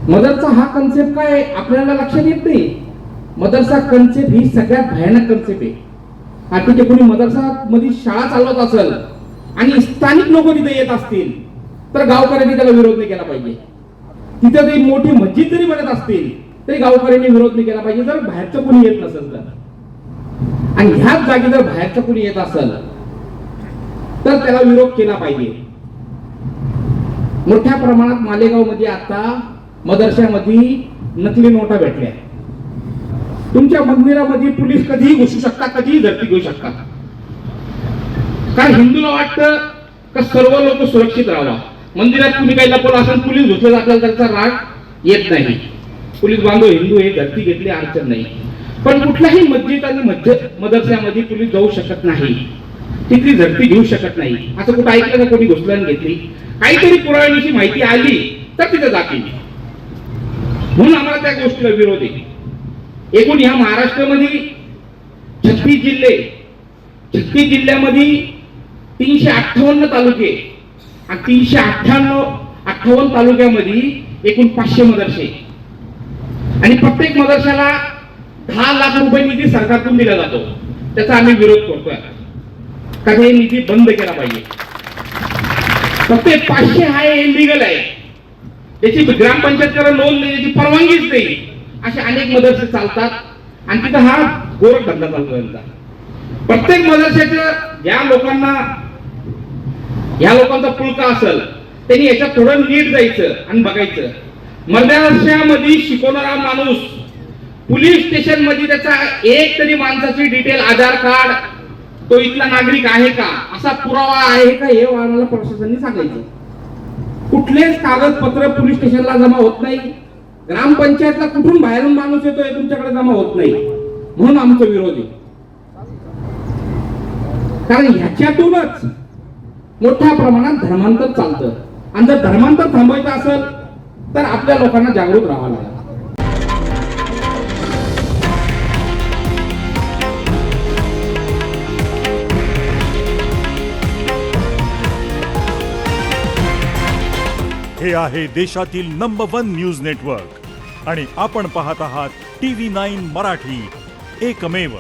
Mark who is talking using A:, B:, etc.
A: मदरसा हा कन्सेप्ट काय आपल्याला लक्षात येत नाही. मदरसा कन्सेप्ट ही सगळ्यात भयानक कन्सेप्ट आहे. आता ते कोणी मदरसा मध्ये शाळा चालवत असेल आणि स्थानिक लोक तिथे येत असतील तर गावकऱ्यांनी त्याला विरोध नाही केला पाहिजे. तिथे ती मोठी मस्जिद जरी बनत असतील तरी गावकऱ्यांनी विरोध नाही केला पाहिजे जर बाहेरचं कोणी येत नसेल तर. आणि ह्याच जागी जर बाहेरचं कोणी येत असेल तर त्याला विरोध केला पाहिजे. मोठ्या प्रमाणात मालेगाव मध्ये आता मदरशामध्ये नकली नोटा भेटल्या. तुमच्या मंदिरामध्ये पोलीस कधीही घुसू शकतात, कधीही झडती घेऊ शकतात. कारण हिंदूला वाटतं का सर्व लोक सुरक्षित राहावा. मंदिरात तुम्ही काही लपवलं असेल पोलीस घुसले आपल्याला त्याचा राग येत नाही. पोलीस बांधव हिंदू हे धरती घेतली अडचण नाही. पण कुठल्याही मस्जिद आणि मदरशामध्ये पोलीस जाऊ शकत नाही, तिथली झडती घेऊ शकत नाही. असं कुठं ऐकलं का कोणी घुसल्याने घेतली? काहीतरी पुराव्याची माहिती आली तर तिथे जातील. म्हणून आम्हाला त्या गोष्टीला विरोध आहे. एकूण ह्या महाराष्ट्रामध्ये 36 जिल्ह्यामध्ये 358 तालुके आणि 358 तालुक्यामध्ये एकूण 500 मदरसे आणि प्रत्येक मदरशाला 10 लाख रुपये निधी सरकारकडून दिला जातो. त्याचा आम्ही विरोध करतोय. कारण हे निधी बंद केला पाहिजे. प्रत्येक 500 हा इलिगल आहे. त्याची ग्रामपंचायतीला नोंद नाही, त्याची परवानगीच नाही. असे अनेक मदरसे चालतात आणि तिथं हा गोरख धंदा चालतो त्यांचा. प्रत्येक मदरशाच्या या लोकांचा पुळका असेल त्यांनी याच्यात थोडं नीट जायचं आणि बघायचं. मदरशामध्ये शिकवणारा माणूस पोलीस स्टेशन मध्ये त्याचा एक तरी माणसाची डिटेल, आधार कार्ड, तो इथला नागरिक आहे का असा पुरावा आहे का हे आम्हाला प्रशासनाने सांगायचं. कुठलेच कागदपत्र पोलीस स्टेशनला जमा होत नाही. ग्रामपंचायतला कुठून बाहेरून माणूस येतोय तुमच्याकडे जमा होत नाही. म्हणून आमचा विरोध आहे. कारण ह्याच्यातूनच मोठ्या प्रमाणात धर्मांतर चालतं. आणि जर धर्मांतर थांबवायचं असेल तर आपल्या लोकांना जागृत राहावं लागेल.
B: हे आहे देशातील नंबर 1 न्यूज नेटवर्क आणि आपण पाहत आहात TV9 मराठी, एकमेव.